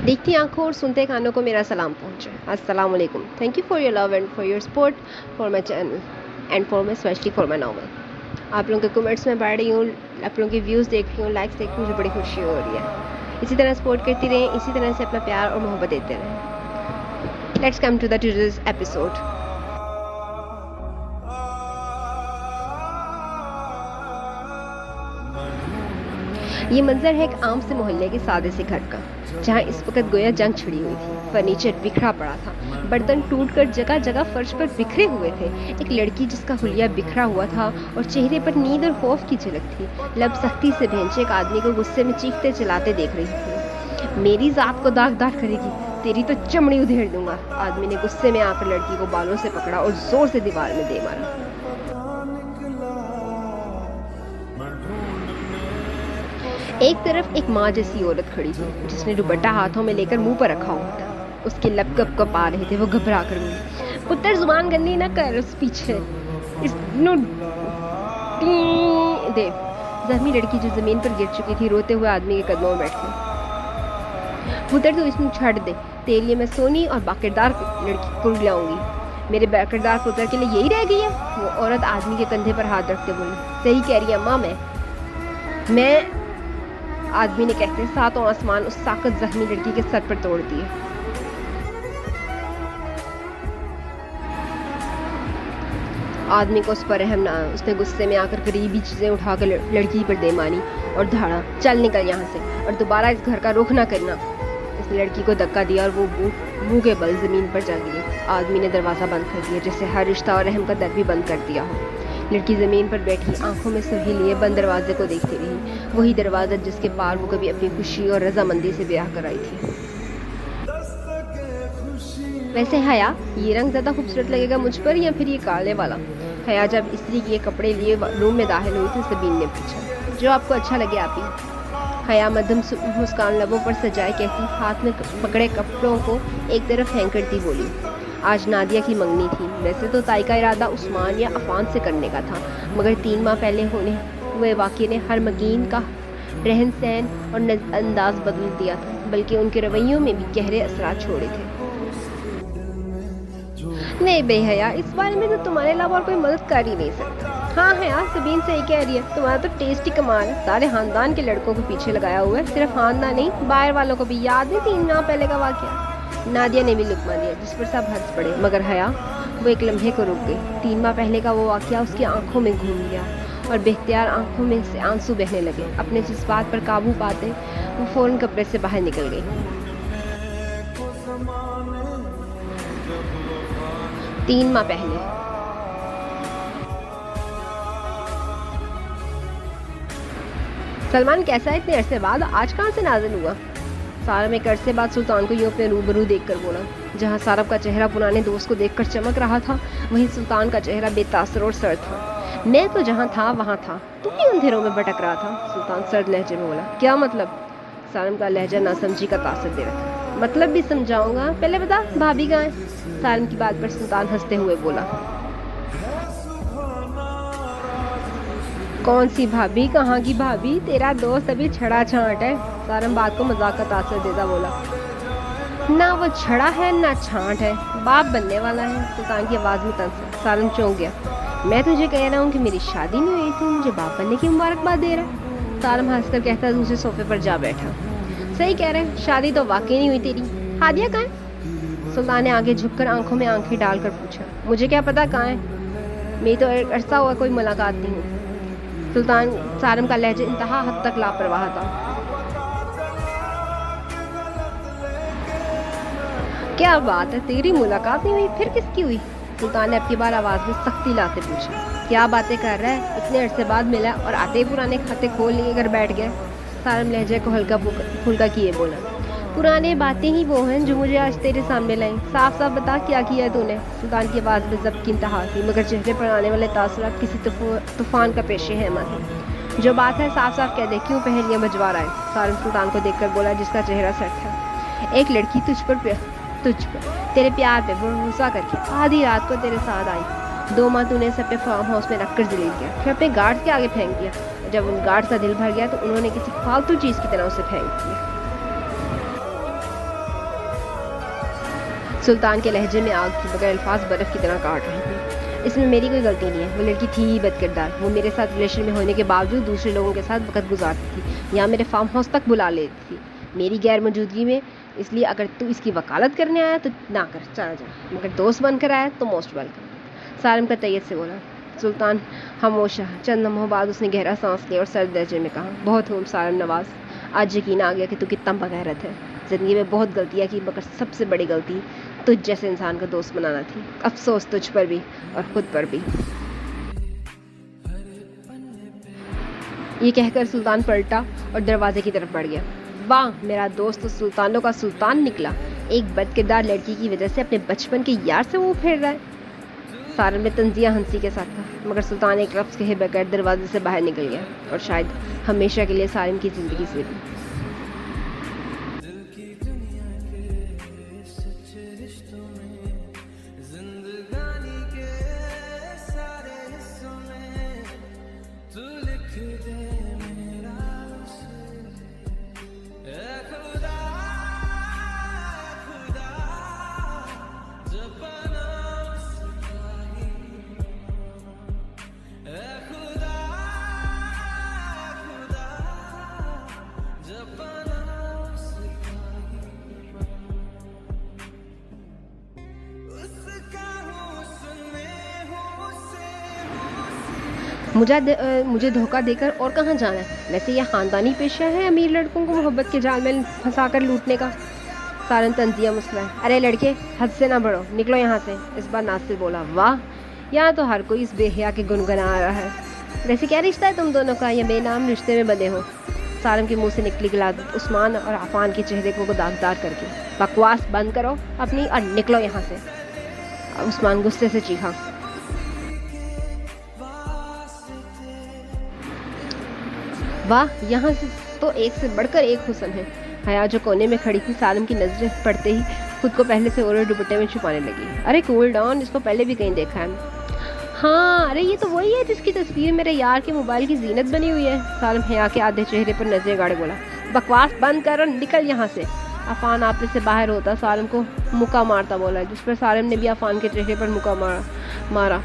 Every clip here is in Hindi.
देखती आंखों और सुनते कानों को मेरा सलाम पहुंचे। अस्सलाम वालेकुम। Thank you for your love and for your support for my channel and for my specially for my novel. आप लोगों के कमेंट्स में पढ़ रही हूँ, आप लोगों के व्यूज़ देख रही हूँ, लाइक्स देख रही हूँ, मुझे बड़ी खुशी हो रही है। इसी तरह सपोर्ट करती रहें, इसी तरह से अपना प्यार और मोहब्बत देते रहें। Let's come to the today's episode. ये मंजर है एक आम से मोहल्ले के सादे से घर का, जहाँ इस वक्त गोया जंग छिड़ी हुई थी। फर्नीचर बिखरा पड़ा था, बर्तन टूटकर जगह जगह फर्श पर बिखरे हुए थे। एक लड़की जिसका हुलिया बिखरा हुआ था और चेहरे पर नींद और खौफ की झलक थी, लब सख्ती से भैंचे एक आदमी को गुस्से में चीखते चलाते देख रही थी। मेरी जात को दाग करेगी, तेरी तो चमड़ी उधेड़ दूंगा। आदमी ने गुस्से में आकर लड़की को बालों से पकड़ा और जोर से दीवार में दे मारा। एक तरफ एक माँ जैसी औरत खड़ी थी, जिसने दुपट्टा हाथों में लेकर मुंह पर रखा हुआ था। उसके लब कप आ रहे थे। वो घबरा कर बोली, पुत्र जुबान गंदी न कर, उस पीछे इस नो दे। जख्मी लड़की जो जमीन पर गिर चुकी थी रोते हुए आदमी के कदमों में बैठ गई। पुत्र तो इसमें छड़ दे, तेरे लिए मैं सोनी और बाकिरदार लड़की को लाऊंगी। मेरे बाकिरदार पुत्र के लिए यही रह गई है। वो औरत आदमी के कंधे पर हाथ रखते बोली, सही कह रही है माँ, मैं आदमी ने कहते सातों आसमान उस साकत जख्मी लड़की के सर पर तोड़ दिए। आदमी को उस पर रहम ना आया। उसने गुस्से में आकर करीबी चीजें उठाकर लड़की पर दे मारी और धाड़ा, चल निकल यहाँ से और दोबारा इस घर का रुख ना करना। इस लड़की को धक्का दिया और वो मुंह के बल जमीन पर जा गिरी। आदमी ने दरवाजा बंद कर दिया, जैसे हर रिश्ता और रहम का दर भी बंद कर दिया हो। लड़की जमीन पर बैठी आंखों में सुर्खी लिए बंद दरवाजे को देखती रही। वही दरवाजा जिसके पार वो कभी अपनी खुशी और रजामंदी से ब्याह कर आई थी। वैसे हया, ये रंग ज्यादा खूबसूरत लगेगा मुझ पर या फिर ये काले वाला? हया जब स्त्री के कपड़े लिए रूम में दाखिल हुई थी, सबीन ने पूछा। जो आपको अच्छा लगे आप ही। हया मध्यम मुस्कान लबों पर सजाए कहती, हाथ में पकड़े कपड़ों को एक तरफ फेंक करती बोली, आज नादिया की मंगनी थी। वैसे तो ताई का इरादा उस्मान या अफान से करने का था, मगर 3 माह पहले होने हुए वाक़े ने हर मकीन का रहन सहन और अंदाज बदल दिया था, बल्कि उनके रवैयों में भी गहरे असरात छोड़े थे। नहीं बेहया, इस बारे में तो तुम्हारे अलावा और कोई मदद कर ही नहीं सकता। हाँ हया, सबीन सही कह रही है, तुम्हारा तो टेस्ट ही कमाल है। सारे खानदान के लड़कों को पीछे लगाया हुआ है। सिर्फ खानदान नहीं, बाहर वालों को भी याद है 3 माह पहले का वाक़या। नादिया ने भी लुकमा दिया, जिस पर सब हंस पड़े, मगर हया वो एक लम्हे को रुक गई। 3 माह पहले का वो वाक़या उसकी आंखों में घूम गया और बेख्तियार आंखों में से आंसू बहने लगे। अपने जज्बात पर काबू पाते वो फौरन कमरे से बाहर निकल गई। 3 माह पहले सलमान कैसा है इतने अरसे बाद? आज कहाँ से नाज़िल हुआ? सारब एक अरसे बाद सुल्तान को यूं अपने रूबरू देखकर बोला। जहाँ सारब का चेहरा पुराने दोस्त को देखकर चमक रहा था, वहीं सुल्तान का चेहरा बेतासर और सर्द था। मैं तो जहाँ था वहाँ था, तुम भी अंधेरों में भटक रहा था। सुल्तान सर्द लहजे में बोला। क्या मतलब? सारब का लहजा नासमझी का तासर दे रहा था। मतलब भी समझाऊंगा, पहले बता भाभी कहाँ है? सारब की बात पर सुल्तान हंसते हुए बोला, कौन सी भाभी? कहाँ की भाभी? तेरा दोस्त अभी छड़ा छांट है। सारम बात को मजाक का तासर देता बोला, ना वो छड़ा है ना छांट है, बाप बनने वाला है। सुल्तान की आवाज में तंज। सारम चौंक गया। मैं तुझे कह रहा हूँ कि मेरी शादी नहीं हुई थी, मुझे बाप बनने की मुबारकबाद दे रहा है। सारम हंसकर कहता दूसरे सोफे पर जा बैठा। सही कह रहे, शादी तो वाकई नहीं हुई तेरी। हादिया कहाँ है? सुल्तान ने आगे झुककर आंखों में आंखें डालकर पूछा। मुझे क्या पता कहाँ है, मेरी तो अरसा हुआ कोई मुलाकात नहीं हुई। सुल्तान सारम का लहजा इंतहा हद तक लापरवाह था। क्या बात है, तेरी मुलाकात नहीं हुई, फिर किसकी हुई? सुल्तान ने अब की बार आवाज में सख्ती लाते पूछा। क्या बातें कर रहा है, इतने अरसे बाद मिला और आते ही पुराने खाते खोल लिए घर बैठ गए। सारम लहजे को हल्का फुल्का किए बोला, पुराने बातें ही वो हैं जो मुझे आज तेरे सामने लाई। साफ साफ बता क्या किया है तूने? सुल्तान की आवाज़ में जब्त की इंतहा थी, मगर चेहरे पर आने वाले तासुरात किसी तूफान का पेशे हैमा थे। जो बात है साफ साफ कह दे, क्यों पहेलियां बजवा रहा है? सारम सुल्तान को देखकर बोला, जिसका चेहरा सट था। एक लड़की तुझ पर तेरे प्यार पे भरोसा करके आधी रात को तेरे साथ आई। 2 माह तूने सब पे फार्म हाउस में रखकर जलील किया, फिर अपने गार्ड्स के आगे फेंक दिया। जब उन गार्ड्स का दिल भर गया तो उन्होंने किसी फालतू चीज़ की तरह उसे फेंक दिया। सुल्तान के लहजे में आग थी, मगर अल्फाज बर्फ़ की तरह काट रहे थे। इसमें मेरी कोई गलती नहीं है, वो लड़की थी ही बदकिरदार। वो मेरे साथ रिलेशन में होने के बावजूद दूसरे लोगों के साथ वक्त गुजारती थी, या मेरे फार्म हाउस तक बुला लेती थी मेरी गैर मौजूदगी में। इसलिए अगर तू इसकी वकालत करने आया तो ना कर, चला जा, मगर दोस्त बनकर आया तो मोस्ट वेलकम, सालिम का तैयत से बोला। सुल्तान खामोश रहा। चंद लम्हों बाद उसने गहरा सांस लिया और सर्द लहजे में कहा, बहुत हूँ सालिम नवाज, आज यकीन आ गया कि तू कितना बगैरत है। ज़िंदगी में बहुत गलतियाँ की, मगर सबसे बड़ी गलती तुझ जैसे इंसान का दोस्त बनाना थी। अफसोस तुझ पर भी और खुद पर भी। ये कहकर सुल्तान पलटा और दरवाजे की तरफ बढ़ गया। वाह, मेरा दोस्त तो सुल्तानों का सुल्तान निकला। एक बदकिरदार लड़की की वजह से अपने बचपन के यार से मुंह फेर रहा है। सारिम में तंजिया हंसी के साथ था, मगर सुल्तान एक लफ्ज़ कहे बगैर दरवाजे से बाहर निकल गया, और शायद हमेशा के लिए सारिम की ज़िंदगी से भी। मुझे धोखा देकर और कहाँ जाना है? वैसे यह ख़ानदानी पेशा है अमीर लड़कों को मोहब्बत के जाल में फंसाकर लूटने का। सारन तंजिया मुस्कुराया। अरे लड़के, हद से ना बढ़ो, निकलो यहाँ से। इस बार नासिर बोला। वाह, यहाँ तो हर कोई इस बेहया के गुनगुना आ रहा है। वैसे क्या रिश्ता है तुम दोनों का? ये बेनाम रिश्ते में बंधे हो। सारम के मुंह से निकली गिलादत उस्मान और आफान के चेहरे को दागदार करके। बकवास बंद करो अपनी और निकलो यहाँ से, उस्मान गुस्से से चीखा। वाह, यहाँ से तो एक से बढ़कर एक हुस्न है। हया जो कोने में खड़ी थी, सालिम की नजरें पड़ते ही खुद को पहले से ओढ़े दुपट्टे में छुपाने लगी। अरे कूल डाउन, इसको पहले भी कहीं देखा है। हाँ, अरे ये तो वही है जिसकी तस्वीर मेरे यार के मोबाइल की जीनत बनी हुई है। सालिम हया के आधे चेहरे पर नजरें गाड़े बोला। बकवास बंद कर और निकल यहाँ से। अफान आपने से बाहर होता सालिम को मुक्का मारता बोला, जिस पर सालिम ने भी अफान के चेहरे पर मुक्का मारा।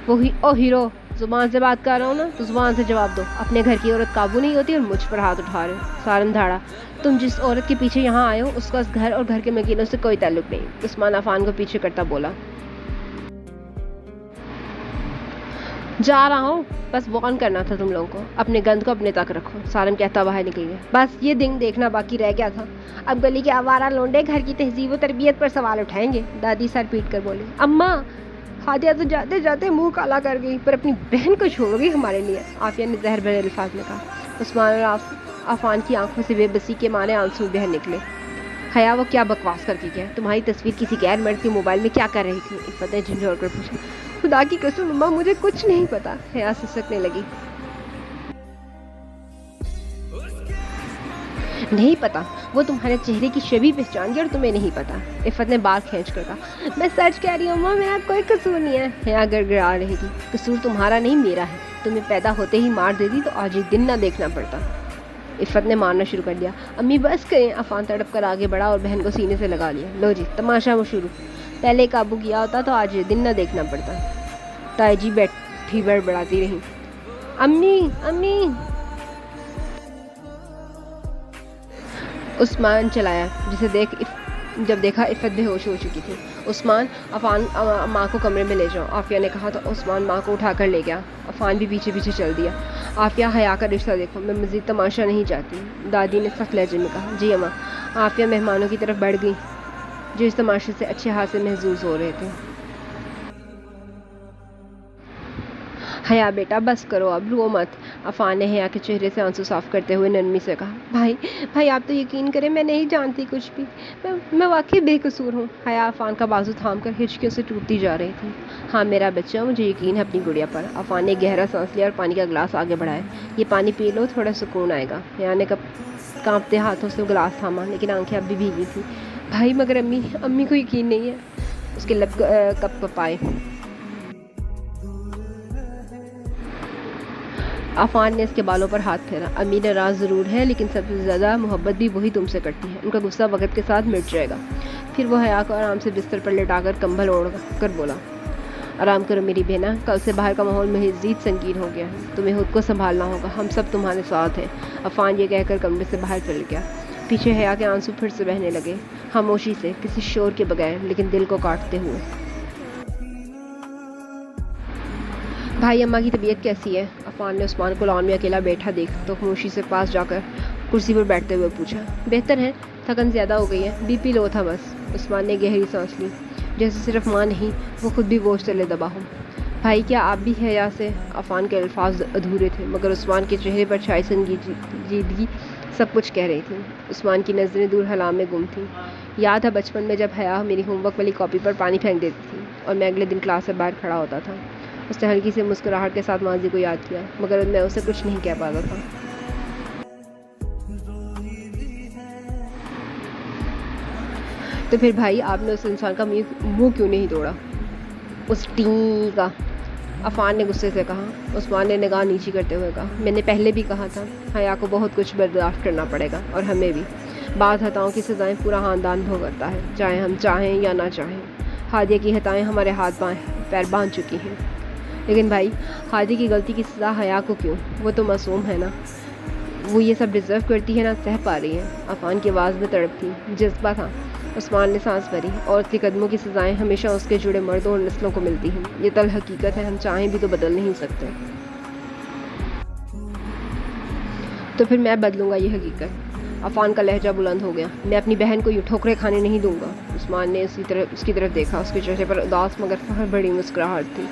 ओ हीरो, जुबान से बात कर रहा हूँ ना, तो जुबान से जवाब दो। अपने घर की औरत काबू नहीं होती और मुझ पर हाथ उठा रहे हो। सालिम धाड़ा। तुम जिस औरत के पीछे यहाँ आए हो उसका इस घर और घर के मकीनों से कोई ताल्लुक नहीं। उस्मान अफान को पीछे करता बोला। जा रहा हूँ, बस वार्न करना था तुम लोगों को। अपने गंद को अपने तक रखो। सालिम कहता बाहर निकल गया। बस ये दिन देखना बाकी रह गया था। अब गली के आवारा लोंडे घर की तहजीब व तरबियत पर सवाल उठाएंगे। दादी सर पीट कर बोली। अम्मा, हादिया तो जाते जाते मुंह काला कर गई, पर अपनी बहन को छोड़ गई हमारे लिए, आफिया ने जहर भरे अल्फाज में कहा। उस्मान और अफान की आंखों से बेबसी के मारे आंसू बह निकले। हया, वो क्या बकवास करती क्या? तुम्हारी तस्वीर किसी गैर मर्द के मोबाइल में क्या कर रही थी? इफ़्फ़त ने झंझोड़ कर पूछा। खुदा की कसम अम्मा, मुझे कुछ नहीं पता। हया सिसकने लगी। नहीं पता? वो तुम्हारे चेहरे की शबी पहचान गई और तुम्हें नहीं पता? इफ़्फ़त ने बाल खींच कर कहा। मैं सच कह रही हूँ अम्मा, मेरा कोई कसूर नहीं है। हया गड़गड़ा रही थी। कसूर तुम्हारा नहीं मेरा है। तुम्हें पैदा होते ही मार देती तो आज एक दिन ना देखना पड़ता। इफ़्फ़त ने मारना शुरू कर दिया। अम्मी बस करें। अफान तड़प कर आगे बढ़ा और बहन को सीने से लगा लिया। लो जी, तमाशा वो शुरू। पहले काबू किया होता तो आज ये दिन ना देखना पड़ता। ताई जी बैठी बड़बड़ाती रही। अम्मी अम्मी। उस्मान चलाया, जिसे जब देखा इफ़्फ़त बेहोश हो चुकी थी। उस्मान, अफान माँ को कमरे में ले जाओ, आफिया ने कहा तो उस्मान माँ को उठाकर ले गया। अफान भी पीछे पीछे चल दिया। आफिया, हया का रिश्ता देखो, मैं मज़ीद तमाशा नहीं चाहती, दादी ने सख्त लहजे में कहा। जी अम्मा। आफिया मेहमानों की तरफ बढ़ गई जो इस तमाशे से अच्छे हाथ से महजूज हो रहे थे। हया बेटा बस करो, अब रो मत। अफान ने हया के चेहरे से आंसू साफ करते हुए नरमी से कहा। भाई आप तो यकीन करें, मैं नहीं जानती कुछ भी। मैं वाकई बेकसूर हूँ। हया अफान का बाजू थाम कर हिचकियों से टूटती जा रही थी। हाँ मेरा बच्चा, मुझे यकीन है अपनी गुड़िया पर। अफान ने गहरा सांस लिया और पानी का गिलास आगे बढ़ाया। ये पानी पी लो, थोड़ा सुकून आएगा। हया ने कांपते हाथों से गिलास थामा, लेकिन आंखें अब भी भीगी थी। भाई मगर अम्मी को यकीन नहीं है। उसके लब कप कपाए। अफान ने इसके बालों पर हाथ फेरा। अम्मी नाराज़ ज़रूर है, लेकिन सबसे ज़्यादा मोहब्बत भी वही तुमसे करती है। उनका गुस्सा वक्त के साथ मिट जाएगा। फिर वो हया को आराम से बिस्तर पर लेटाकर कंबल ओढ़ कर बोला, आराम करो मेरी बहना, कल से बाहर का माहौल मज़ीद संगीन हो गया है, तुम्हें खुद को संभालना होगा, हम सब तुम्हारे साथ हैं। अफान ये कहकर कमरे से बाहर चल गया। पीछे हया के आंसू फिर से बहने लगे, खामोशी से, किसी शोर के बगैर, लेकिन दिल को काटते हुए। भाई अम्मा की तबीयत कैसी है? अफान ने उस्मान को लॉन में अकेला बैठा देख तो खामोशी से पास जाकर कुर्सी पर बैठते हुए पूछा। बेहतर है, थकन ज़्यादा हो गई है, बीपी लो था बस। उस्मान ने गहरी सांस ली, जैसे सिर्फ माँ नहीं वो खुद भी बोझ तले दबा हो। भाई क्या आप भी हया से? अफान के अल्फाज अधूरे थे, मगर उस्मान के चेहरे पर छाई संजीदगी सब कुछ कह रही थी। उस्मान की नज़रें दूर हलाम में गुम थीं। याद है बचपन में जब हया मेरी होमवर्क वाली कॉपी पर पानी फेंक देती थी और मैं अगले दिन क्लास से बाहर खड़ा होता था। उसने हल्की से मुस्कुराहट के साथ माजी को याद किया, मगर मैं उसे कुछ नहीं कह पाता था। तो फिर भाई आपने उस इंसान का मुंह क्यों नहीं तोड़ा? उस टी का, अफान ने गुस्से से कहा। उस्मान ने निगाह नीची करते हुए कहा, मैंने पहले भी कहा था हया को बहुत कुछ बर्दाश्त करना पड़ेगा, और हमें भी। बाद हताओं की सज़ाएं पूरा ख़ानदान भुगतता है, चाहे हम चाहें या ना चाहें। हादिया की हताएं हमारे हाथ पैर बांध चुकी हैं, लेकिन भाई हादी की गलती की सज़ा हया को क्यों? वो तो मासूम है ना, वो ये सब डिज़र्व करती है ना, सह पा रही है। अफान की आवाज़ में तड़प थी, जज्बा था। उस्मान ने सांस भरी। औरत के कदमों की सज़ाएं हमेशा उसके जुड़े मर्दों और नस्लों को मिलती हैं, ये तल हकीकत है, हम चाहें भी तो बदल नहीं सकते। तो फिर मैं बदलूंगा ये हकीकत। अफान का लहजा बुलंद हो गया, मैं अपनी बहन को यूँ ठोकरें खाने नहीं दूंगा। उस्मान ने उसकी तरफ देखा, उसके चेहरे पर उदास मगर फखर बड़ी मुस्कुराहट थी।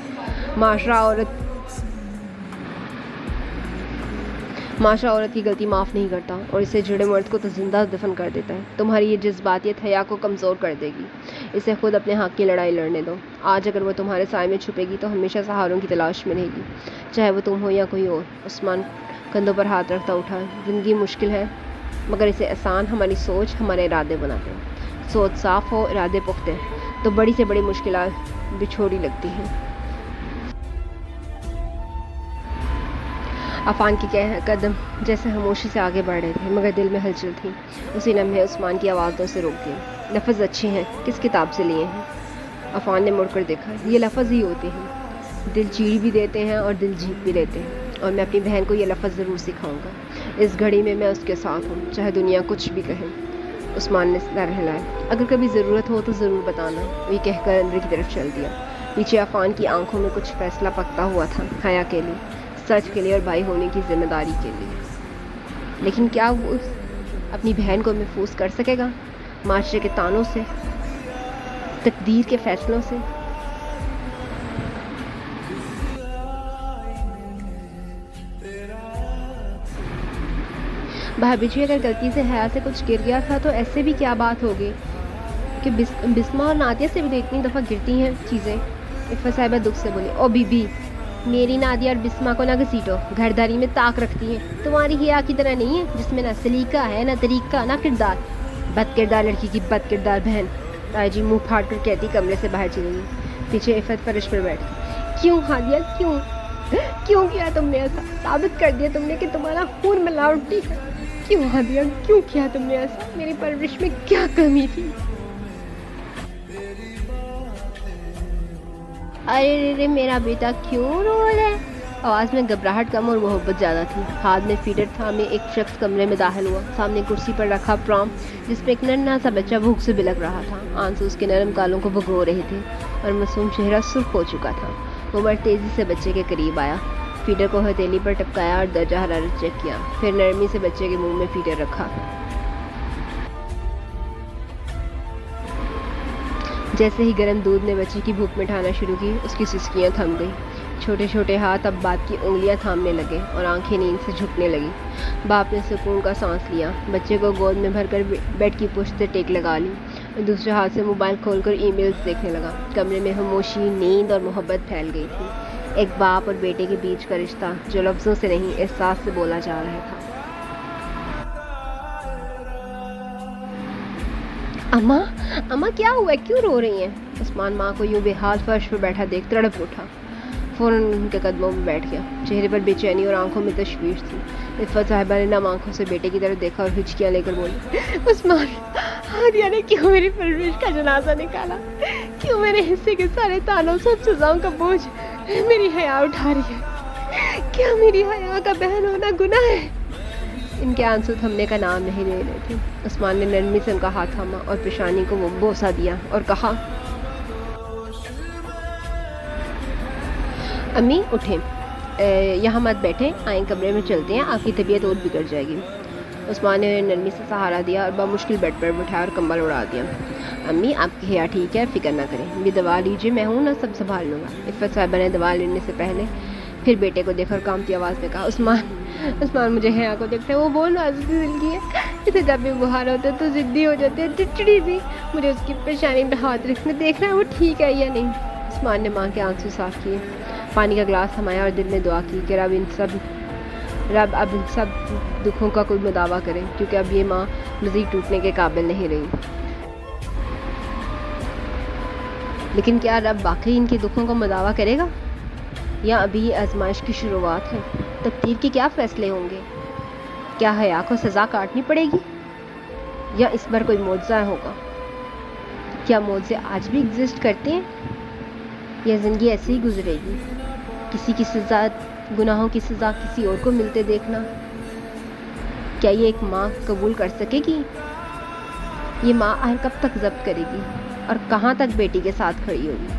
माशरा औरत की गलती माफ़ नहीं करता और इसे जुड़े मर्द को तो जिंदा दफन कर देता है। तुम्हारी ये जज्बातियत हया को कमज़ोर कर देगी। इसे खुद अपने हक़ की लड़ाई लड़ने दो। आज अगर वो तुम्हारे साए में छुपेगी तो हमेशा सहारों की तलाश में रहेगी, चाहे वो तुम हो या कोई और। उस्मान कंधों पर हाथ रखता उठा, ज़िंदगी मुश्किल है, मगर इसे आसान हमारी सोच, हमारे इरादे बनाते हैं। सोच साफ़ हो, इरादे पुख्ते, तो बड़ी से बड़ी मुश्किलात भी छोटी लगती हैं। अफान के कदम जैसे खामोशी से आगे बढ़ रहे थे, मगर दिल में हलचल थी। उसी लम्हे उस्मान की आवाज़ तो उसे रोक दी। लफ्ज़ अच्छे हैं, किस किताब से लिए हैं? अफान ने मुड़कर देखा, ये लफ्ज़ ही होते हैं, दिल चीर भी देते हैं और दिल जीत भी लेते हैं, और मैं अपनी बहन को ये लफ्ज़ ज़रूर सिखाऊंगा। इस घड़ी में मैं उसके साथ हूँ, चाहे दुनिया कुछ भी कहे। उस्मान ने सर हिलाया। अगर कभी ज़रूरत हो तो ज़रूर बताना, ये कहकर अंदर की तरफ चल दिया। पीछे अफान की आंखों में कुछ फैसला पकता हुआ था, हया के लिए, सच के लिए और भाई होने की जिम्मेदारी के लिए। लेकिन क्या वो अपनी बहन को महफूज कर सकेगा माशरे के तानों से, तकदीर के फैसलों से? भाभी जी, अगर गलती से हया से कुछ गिर गया था तो ऐसे भी क्या बात होगी कि बिस्मा और नादिया से भी तो इतनी दफ़ा गिरती हैं चीज़ें। इफ़ा साहिबा दुख से बोली, ओ बीबी, मेरी नादिया और बिस्मा को ना घसीटो, घरदारी में ताक रखती है, तुम्हारी हया की तरह नहीं है जिसमें ना सलीका है, ना तरीका, ना किरदार। बद किरदार लड़की की बद किरदार बहन। ताजी मुंह फाड़ कर कहती कमरे से बाहर चली गई। पीछे इफ़त फर्श पर बैठी। क्यों हादिया, क्यों किया तुमने ऐसा? साबित कर दिया तुमने कि तुम्हारा खून मिलावटी है। क्यों हादिया, क्यों किया तुमने ऐसा? मेरी परवरिश में क्या कमी थी? अरे मेरा बेटा क्यों रो रहा है? आवाज़ में घबराहट कम और मोहब्बत ज़्यादा थी। हाथ में फीडर थामे एक शख्स कमरे में दाखिल हुआ। सामने कुर्सी पर रखा प्रॉम, जिस पर एक नन्हा सा बच्चा भूख से बिलक रहा था। आंसू उसके नरम गालों को भगो रहे थे और मासूम चेहरा सुर्ख हो चुका था। वो बड़ी तेज़ी से बच्चे के करीब आया, फीडर को हथेली पर टपकाया और दर्जा हरारत चेक किया, फिर नरमी से बच्चे के मुंह में फीडर रखा। जैसे ही गर्म दूध ने बच्चे की भूख मिटाना शुरू की, उसकी सिसकियाँ थम गई। छोटे छोटे हाथ अब बात की उंगलियां थामने लगे और आंखें नींद से झुकने लगी। बाप ने सुकून का सांस लिया, बच्चे को गोद में भरकर बेड की पुश्त से टेक लगा ली और दूसरे हाथ से मोबाइल खोलकर ईमेल्स देखने लगा। कमरे में खामोशी, नींद और मोहब्बत फैल गई थी। एक बाप और बेटे के बीच का रिश्ता जो लफ्ज़ों से नहीं, एहसास से बोला जा रहा था। अम्मा क्या हुआ, क्यों रो रही हैं? उस्मान माँ को यूं बेहाल फर्श पर बैठा देख तड़प उठा। फ़ौरन उनके कदमों में बैठ गया। चेहरे पर बेचैनी और आंखों में तशवीश थी। इफ़त साहिबा ने नम आंखों से बेटे की तरफ देखा और हिचकियाँ लेकर बोली, उस्मान, हादिया ने क्यों मेरी परवरिश का जनाजा निकाला? क्यों मेरे हिस्से के सारे तानों सब सजाओं का बोझ मेरी हया उठा रही है? क्या मेरी हया का बहन होना गुनाह है? इनके आंसू थमने का नाम नहीं ले रहे थे। उस्मान ने नरमी से उनका हाथ थामा और पेशानी को वो बोसा दिया और कहा, अम्मी उठें, यहाँ मत बैठें, आए कमरे में चलते हैं, आपकी तबीयत और बिगड़ जाएगी। उस्मान ने नरमी से सहारा दिया और बामुश्किल बेड पर बिठाया और कंबल उड़ा दिया। अम्मी, आपकी हया ठीक है, फिक्र ना करें, भी दवा लीजिए, मैं हूँ ना, सब संभाल लूँगा। इफ़त साहिबा ने दवा लेने से पहले फिर बेटे को देखकर कामती आवाज़ में कहा, उस्मान मुझे हया को देखते हैं, वो बहुत नाजुक दिल की है, इसे जब भी बुखार होता है तो ज़िद्दी हो जाती है, चिड़चिड़ी सी। मुझे उसकी पेशानी पे हाथ रखने देखना है वो ठीक है या नहीं। उस्मान ने माँ के आंसू साफ किए, पानी का गिलास थमाया और दिल में दुआ की कि रब अब इन सब दुखों का कोई मुदावा करे, क्योंकि अब ये माँ मज़ीद टूटने के काबिल नहीं रही। लेकिन क्या रब वाकई इनके दुखों का मुदावा करेगा, या अभी ये आजमाइश की शुरुआत है? तकदीर के क्या फ़ैसले होंगे? क्या हया को सज़ा काटनी पड़ेगी, या इस बार कोई मौजज़ा होगा? क्या मौजज़े आज भी एग्जिस्ट करते हैं, या ज़िंदगी ऐसे ही गुजरेगी? किसी की सज़ा, गुनाहों की सज़ा किसी और को मिलते देखना, क्या ये एक माँ कबूल कर सकेगी? ये माँ आखिर कब तक ज़ब्त करेगी और कहाँ तक बेटी के साथ खड़ी होगी?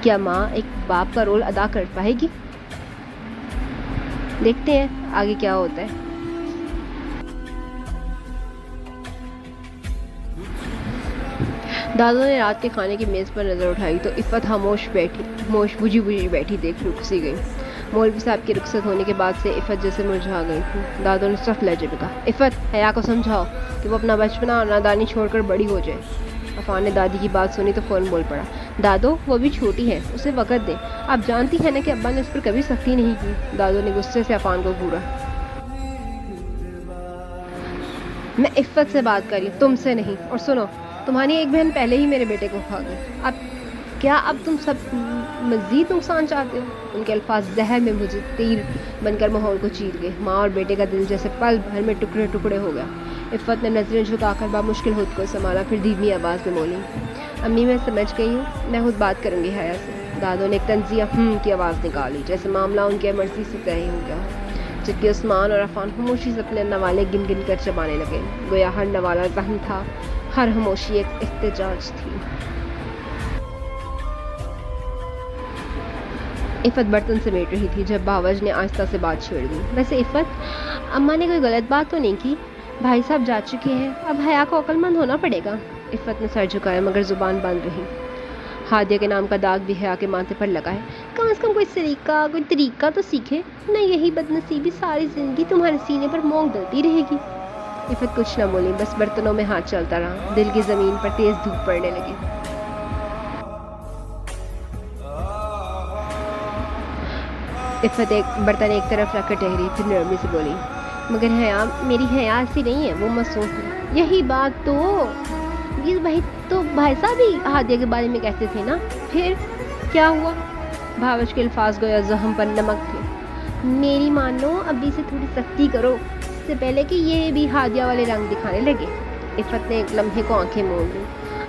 क्या माँ एक बाप का रोल अदा कर पाएगी? देखते हैं आगे क्या होता है। दादू ने रात के खाने की मेज़ पर नज़र उठाई तो इफ़त खामोश बुझी बैठी देख रुक सी गई। मौलवी साहब की रुखसत होने के बाद से इफ़त जैसे मुरझा गई थी। दादू ने सख्त लहजे में कहा, इफ़त, हया को समझाओ कि वो अपना बचपना और नादानी छोड़कर बड़ी हो जाए। अफान ने दादी की बात सुनी तो फ़ौरन बोल पड़ा, दादो, वो भी छोटी है, उसे वक़्त दे, आप जानती हैं ना कि अब्बा ने उस पर कभी सख्ती नहीं की। दादू ने गुस्से से अफान को घूरा। मैं इफ़त से बात कर रही हूँ, तुमसे नहीं। और सुनो, तुम्हारी एक बहन पहले ही मेरे बेटे को खा गई, अब तुम सब मज़ीद नुकसान चाहते हो? उनके अल्फाज जहर में मुझे तीर बनकर माहौल को चीर गए। माँ और बेटे का दिल जैसे पल भर में टुकड़े टुकड़े हो गया। इफ़त ने नज़रें झुकाकर बामुश्किल खुद को संभाला, फिर धीमी आवाज़ में बोली, अम्मी, मैं समझ गई हूँ, मैं खुद बात करूँगी हया से। दादू ने एक तंजिया की आवाज़ निकाली, जैसे मामला उनकी मर्जी से तय हो गया। जबकि उस्मान और अफान खामोशी से अपने नवाले गिन गिन कर चबाने लगे, गोया हर नवाला जहन था, हर खामोशी एक इख्तिजाज थी। इफ़त बर्तन समेट रही थी जब बावज ने आहिस्ता से बात छेड़ दी, वैसे इफ़त, अम्मा ने कोई गलत बात तो नहीं की? भाई साहब जा चुके हैं, अब हया को अक्लमंद होना पड़ेगा। इफ़त ने सर झुकाया मगर ज़ुबान बंद रही। हादिया के नाम का दाग भी हया के माथे पर लगा है, कम से कम कोई तरीका तो सीखे, न यही बदनसीबी सारी ज़िंदगी तुम्हारे सीने पर मोंग डलती रहेगी। इफ़त कुछ न बोली, बस बर्तनों में हाथ चलता रहा। दिल की ज़मीन पर तेज़ धूप पड़ने लगी। इफ़त बर्तन एक तरफ रखकर ठहरी, फिर नरमी से बोली, मगर हया, मेरी हया ऐसी नहीं है, वो मासूम है। यही बात तो भाई साहब ही हादिया के बारे में कहते थे ना, फिर क्या हुआ? भावज के अल्फाज गोया ज़हम पर नमक थे। मेरी मानो, अभी से थोड़ी सख्ती करो, इससे पहले कि ये भी हादिया वाले रंग दिखाने लगे। इफ़त ने एक लम्हे को आंखें मोड़ ली,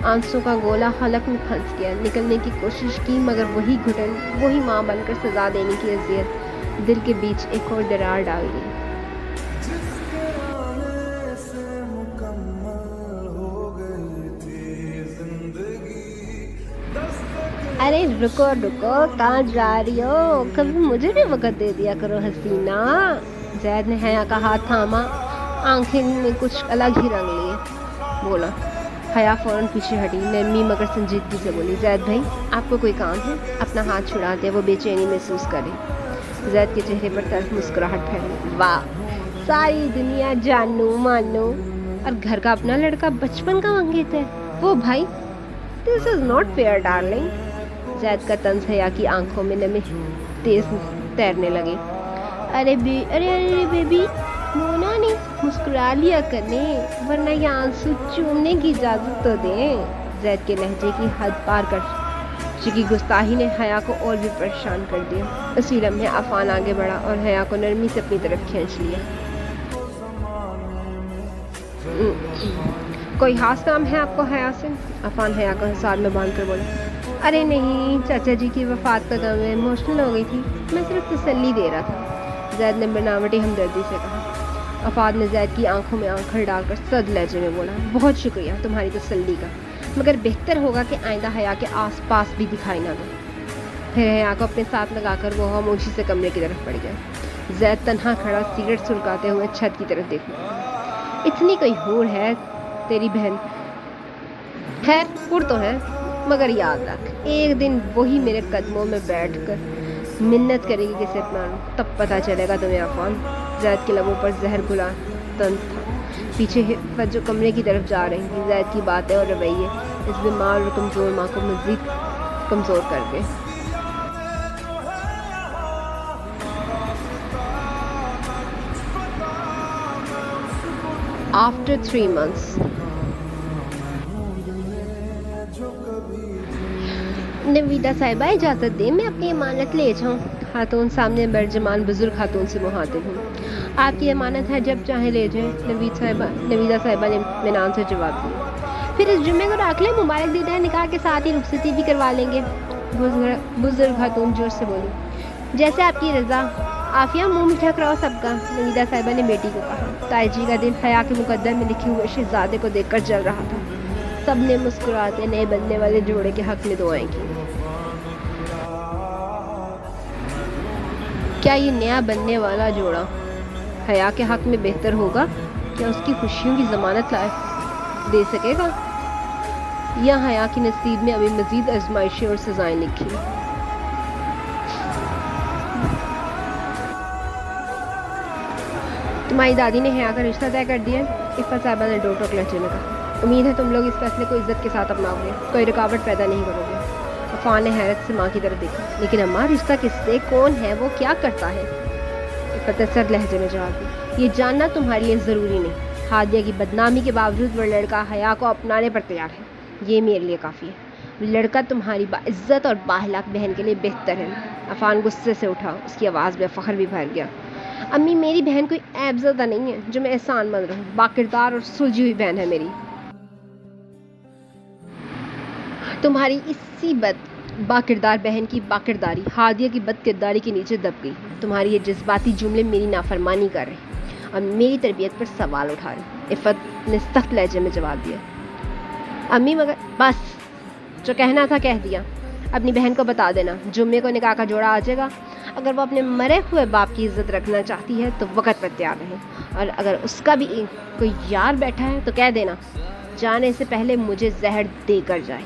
आंसू का गोला हलक में फंस गया। निकलने की कोशिश की मगर वही घुटन, वही माँ बनकर सजा देने की अज़ियत दिल के बीच एक और दरार डाल गई। अरे रुको, कहाँ जा रही हो? कभी मुझे भी वक़्त दे दिया करो हसीना। जैद ने हया का हाथ थामा, आंखें में कुछ अलग ही रंग लिए। बोला। हया फ़ौरन पीछे हटी, नरमी मगर संजीदगी से बोली, जैद भाई, आपको कोई काम है? अपना हाथ छुड़ाते वो बेचैनी महसूस करे। जैद के चेहरे पर तल्ख मुस्कुराहट फैली। वाह, सारी दुनिया जानू मानू और घर का अपना लड़का बचपन का मंगेतर है। वो भाई, this is not fair darling. Zaid का तंज हया की आंखों में नमी तेज तैरने लगे। अरे बेबी, मोना ने मुस्कुरा लिया करने, वरना ये आंसू चूमने की इजाज़त तो दें। जैद के लहजे की हद पार कर बच्ची की गुस्ताही ने हया को और भी परेशान कर दिया। उसी लम्हे अफान आगे बढ़ा और हया को नरमी से अपनी तरफ खींच लिया। कोई खास काम है आपको हया से? अफान हया को हिसार में बांध कर बोला। अरे नहीं, चाचा जी की वफात का गम में इमोशनल हो गई थी, मैं सिर्फ तसल्ली दे रहा था, जैद ने बनावटी हमदर्दी से कहा। अफाद ने जैद की आंखों में आंखें डालकर सद लहजे में बोला, बहुत शुक्रिया तुम्हारी तसल्ली का, मगर बेहतर होगा कि आइंदा हया के आसपास भी दिखाई ना दो। फिर हया को अपने साथ लगाकर वो खामोशी से कमरे की तरफ बढ़ गया। जैद तन्हा खड़ा सिगरेट सुलगाते हुए छत की तरफ देखने लगा। इतनी कोई हूर है तेरी बहन? खैर हूर तो है, मगर याद रख एक दिन वही मेरे कदमों में बैठकर मिन्नत करेगी कि सिर्फ मानो, तब पता चलेगा तुम्हें अफान। जैद के लबों पर जहर घुला तंज था। पीछे हिफ्फत जो कमरे की तरफ जा रही थी, जैद की बातें और रवैये इस बीमार और कमज़ोर माँ को मज़ीद कमज़ोर कर गए। After 3 months, नवीदा साहिबा इजाज़त दें मैं अपनी अमानत ले जाऊँ। खातून सामने बरजमान बुजुर्ग खातून से मुखातिब हूँ। आपकी अमानत है, जब चाहे ले जाएं। नवीदा साहिबा ने इत्मीनान से जवाब दिया। फिर इस जुम्मे को रख लें, मुबारक दे दें, निकाह के साथ ही रुखसती भी करवा लेंगे। बुजुर्ग खातून जोर से बोली। जैसे आपकी रज़ा। आफिया मुँह मीठा कराओ सबका, नवीदा साहिबा ने बेटी को कहा। ताईजी का दिल हया के मुकद्दर में लिखे हुए शहजादे को देखकर जल रहा था। सब ने मुस्कुराते नए बनने वाले जोड़े के हक में दुआएं की। क्या ये नया बनने वाला जोड़ा हया के हक में बेहतर होगा? क्या उसकी खुशियों की जमानत दे सकेगा, या हया की नसीब में अभी मजीद आजमाइशें और सजाएं लिखी? तुम्हारी दादी ने हया का रिश्ता तय कर दिया, इफ़त साहिबा ने डो टोक लहजे में कहा। उम्मीद है तुम लोग इस फैसले को इज्जत के साथ अपनाओगे, कोई रुकावट पैदा नहीं करोगे। अफान ने हैरत से माँ की तरफ देखा। लेकिन अम्मा रिश्ता किससे, कौन है वो, क्या करता है? इफ़त सर लहजे में जवाब दिया। ये जानना तुम्हारे लिए ज़रूरी नहीं। हादिया की बदनामी के बावजूद वो लड़का हया को अपनाने पर तैयार है, ये मेरे लिए काफ़ी है। लड़का तुम्हारी बाइज्जत और बाहलाक बहन के लिए बेहतर है। अफान गुस्से से उठा, उसकी आवाज़ में फ़ख्र भी भर गया। अम्मी मेरी बहन कोई ऐबज़दा नहीं है जो मैं एहसान मंद रहूँ, बाकिरदार और सुलझी हुई बहन है मेरी। तुम्हारी इसी बाकिरदार बहन की बाकिरदारी हादिया की बदकिरदारी के नीचे दब गई। तुम्हारी ये जज्बाती जुमले मेरी नाफरमानी कर रहे और मेरी तरबियत पर सवाल उठा रहे। इफ़त ने सख्त लहजे में जवाब दिया। अम्मी मगर बस, जो कहना था कह दिया। अपनी बहन को बता देना जुम्मे को निकाह का जोड़ा आ जाएगा। अगर वो अपने मरे हुए बाप की इज्जत रखना चाहती है तो वक़्त पर तैयार रहे, और अगर उसका भी कोई यार बैठा है तो कह देना जाने से पहले मुझे जहर देकर जाए।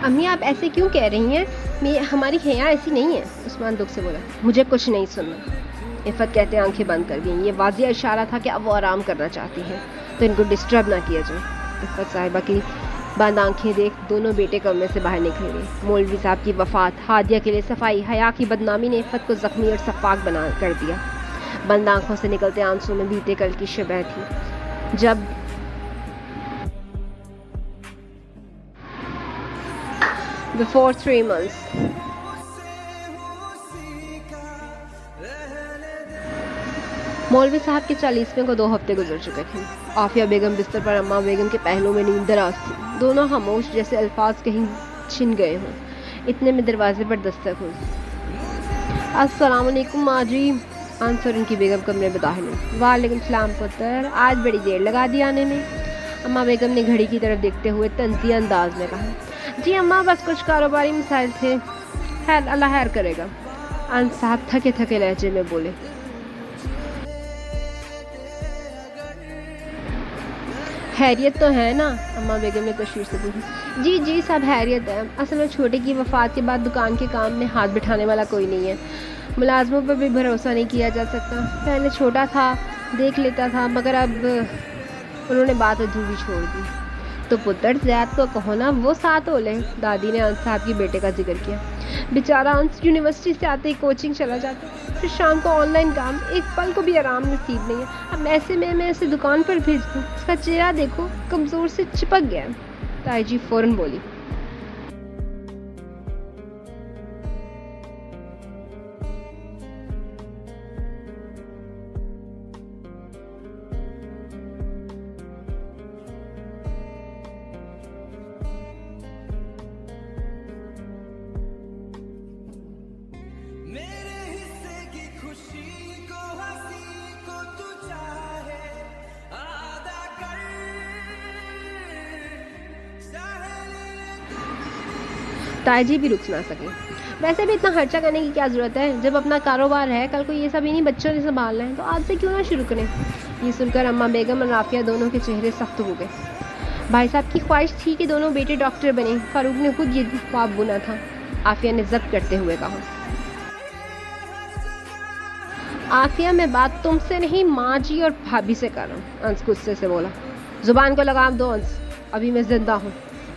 अम्मी आप ऐसे क्यों कह रही हैं? हमारी हया ऐसी नहीं है, उस्मान दुख से बोला। मुझे कुछ नहीं सुनना। इफ़त कहते आंखें बंद कर गईं। ये वाज़िह इशारा था कि अब वो आराम करना चाहती हैं, तो इनको डिस्टर्ब ना किया जाए। इफ़त साहिबा की बंद आंखें देख दोनों बेटे कमरे से बाहर निकल गए। मौलवी साहब की वफ़ात, हादिया के लिए सफाई, हया की बदनामी ने इफ़त को ज़ख्मी और सफाक बना कर दिया। बंद आंखों से निकलते आंसू में बीते कल की शबह थी जब Before 3 months, मौलवी साहब के 40वें को 2 हफ्ते गुजर चुके थे। आफिया बेगम बिस्तर पर, अम्मा बेगम के पहलू में नींद दराज थी। दोनों खामोश, जैसे अल्फाज कहीं छिन गए हों। इतने में दरवाजे पर दस्तक हुई। अस्सलाम वालेकुम माँ जी। आंसर उनकी बेगम कमरे में दाखिल हुई। वालेकुम सलाम पुत्र, आज बड़ी देर लगा दी आने में। अम्मा बेगम ने घड़ी की तरफ देखते हुए तंज़िया अंदाज में कहा। जी अम्मा, बस कुछ कारोबारी मसाइल थे। खैर अल्लाह खैर करेगा। आन साहब थके थके लहजे में बोले। खैरियत तो है ना? अम्मा बेगम ने तशवीश से पूछी। जी जी सब खैरियत है। असल में छोटे की वफ़ात के बाद दुकान के काम में हाथ बिठाने वाला कोई नहीं है। मुलाजमों पर भी भरोसा नहीं किया जा सकता। पहले छोटा था, देख लेता था, मगर अब उन्होंने बात अधूरी छोड़ दी। तो पुत्र ज़ैद को कहो ना वो साथ हो ले। दादी ने अंस साहब की बेटे का जिक्र किया। बेचारा अंस यूनिवर्सिटी से आते ही कोचिंग चला जाता, फिर शाम को ऑनलाइन काम, एक पल को भी आराम नसीब नहीं है। अब ऐसे में मैं उसे दुकान पर भेज दूँ? उसका चेहरा देखो, कमज़ोर से चिपक गया। ताई जी फौरन बोली। ताई जी भी रुक ना सके। वैसे भी इतना खर्चा करने की क्या ज़रूरत है, जब अपना कारोबार है, कल को ये सब इन्हीं बच्चों ने संभालना है, तो आज से क्यों ना शुरू करें। ये सुनकर अम्मा बेगम और राफिया दोनों के चेहरे सख्त हो गए। भाई साहब की ख्वाहिश थी कि दोनों बेटे डॉक्टर बने। फारूक ने खुद ये ख्वाब बुना था। आफिया ने जब्त करते हुए कहा। आफिया, मैं बात तुमसे नहीं, माँ जी और भाभी से कर रहा हूँ। अंश गुस्से से बोला। जुबान को लगाम दो अंश, अभी मैं जिंदा हूँ।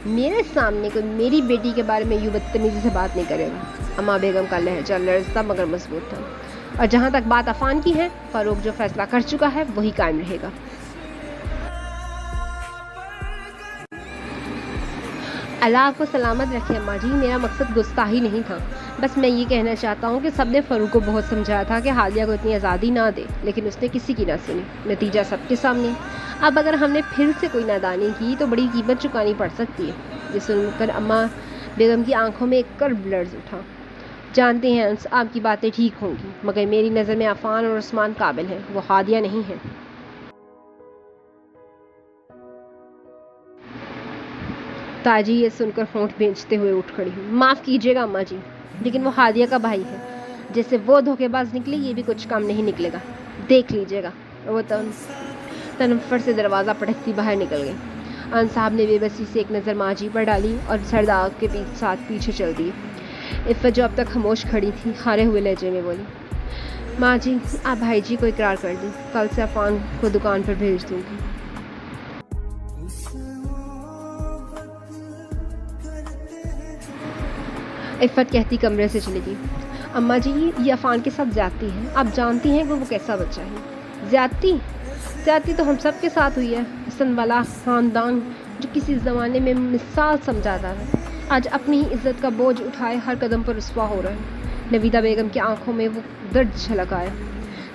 मेरे सामने कोई मेरी बेटी के बारे में यूं बदतमीजी से बात नहीं करेगा। अम्मा बेगम का लहजा लरजता मगर मजबूत था। और जहाँ तक बात अफान की है, फारूक जो फैसला कर चुका है वही कायम रहेगा। अल्लाह आपको सलामत रखे अम्मा जी। मेरा मकसद गुस्ताही नहीं था, बस मैं ये कहना चाहता हूँ कि सबने फारूक को बहुत समझाया था कि हालिया को इतनी आज़ादी ना दे, लेकिन उसने किसी की ना सुनी। नतीजा सबके सामने। अब अगर हमने फिर से कोई नादानी की तो बड़ी कीमत चुकानी पड़ सकती है। ये सुनकर अम्मा बेगम की आंखों में एक कर ब्लर्स उठा। जानते हैं अंस, आपकी बातें ठीक होंगी, मगर मेरी नज़र में अफान और उस्मान काबिल हैं, वो हादिया नहीं है। ताजी ये सुनकर होंठ बेंचते हुए उठ खड़ी हुई। माफ़ कीजिएगा अम्मा जी, लेकिन वो हादिया का भाई है। जैसे वो धोखेबाज निकले, ये भी कुछ काम नहीं निकलेगा। देख लीजिएगा। वो तनफर से दरवाज़ा पटकती बाहर निकल गई। अन साहब ने बेबसी से एक नज़र माँ जी पर डाली और सरदार के साथ पीछे चल दी। इफ़्फ़त जो अब तक खामोश खड़ी थी, हारे हुए लहजे में बोली, माँ जी आप भाई जी को इकरार कर दी, कल से अफान को दुकान पर भेज दूँगी। इफ़्फ़त कहती कमरे से चली गई। अम्मा जी ये अफान के साथ ज़्यादती है, आप जानती हैं कि वो कैसा बच्चा है। ज़्यादती तो हम सब के साथ हुई है। हसन वाला ख़ानदान जो किसी ज़माने में मिसाल समझा था, आज अपनी ही इज्जत का बोझ उठाए हर कदम पर रुस्वा हो रहा है। नवीदा बेगम की आंखों में वो दर्द झलक आया।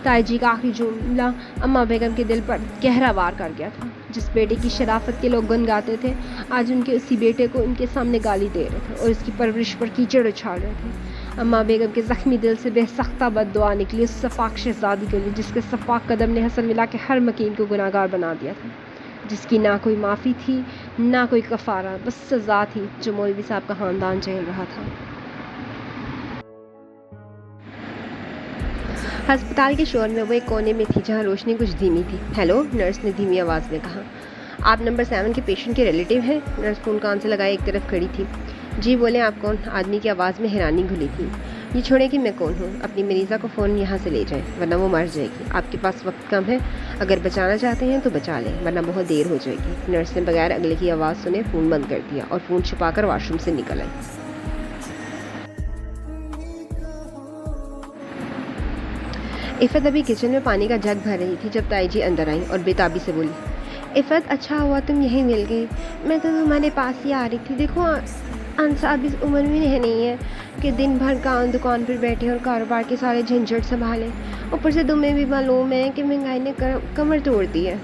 ताई जी का आखिरी जुमला अम्मा बेगम के दिल पर गहरा वार कर गया था। जिस बेटे की शराफत के लोग गुन गाते थे, आज उनके उसी बेटे को उनके सामने गाली दे रहे थे और उसकी परवरिश पर कीचड़ उछाल रहे थे। अम्मा बेगम के ज़ख्मी दिल से बेसख्ता बद्दुआ निकली उस सफाक शहजादी के लिए, जिसके सफाक कदम ने हसन मिला के हर मकीन को गुनाहगार बना दिया था, जिसकी ना कोई माफ़ी थी ना कोई कफ़ारा, बस सज़ा थी जो मौलवी साहब का ख़ानदान झेल रहा था। अस्पताल के शोर में वो एक कोने में थी जहाँ रोशनी कुछ धीमी थी। हेलो, नर्स ने धीमी आवाज़ में कहा। आप नंबर 7 के पेशेंट के रिलेटिव हैं? नर्स फ़ोन कान से लगाए एक तरफ खड़ी थी। जी बोले, आप कौन? आदमी की आवाज़ में हैरानी घुली थी। ये छोड़े कि मैं कौन हूँ। अपनी मरीज़ा को फ़ौरन यहाँ से ले जाएं, वरना वो मर जाएगी। आपके पास वक्त कम है, अगर बचाना चाहते हैं तो बचा लें, वरना बहुत देर हो जाएगी। नर्स ने बगैर अगले की आवाज़ सुने फ़ोन बंद कर दिया और फ़ोन छुपाकर वाशरूम से निकल आई। इफ़्फ़त अभी किचन में पानी का जग भर रही थी जब ताई जी अंदर आई और बेताबी से बोली, इफ़्फ़त अच्छा हुआ तुम यहीं मिल गई, मैं तो तुम्हारे पास ही आ रही थी। देखो अंसाब इस उम्र में नहीं है कि दिन भर दुकान पर बैठे और कारोबार के सारे झंझट संभालें। ऊपर से तुम्हें भी मालूम है कि महंगाई ने कमर तोड़ दी है।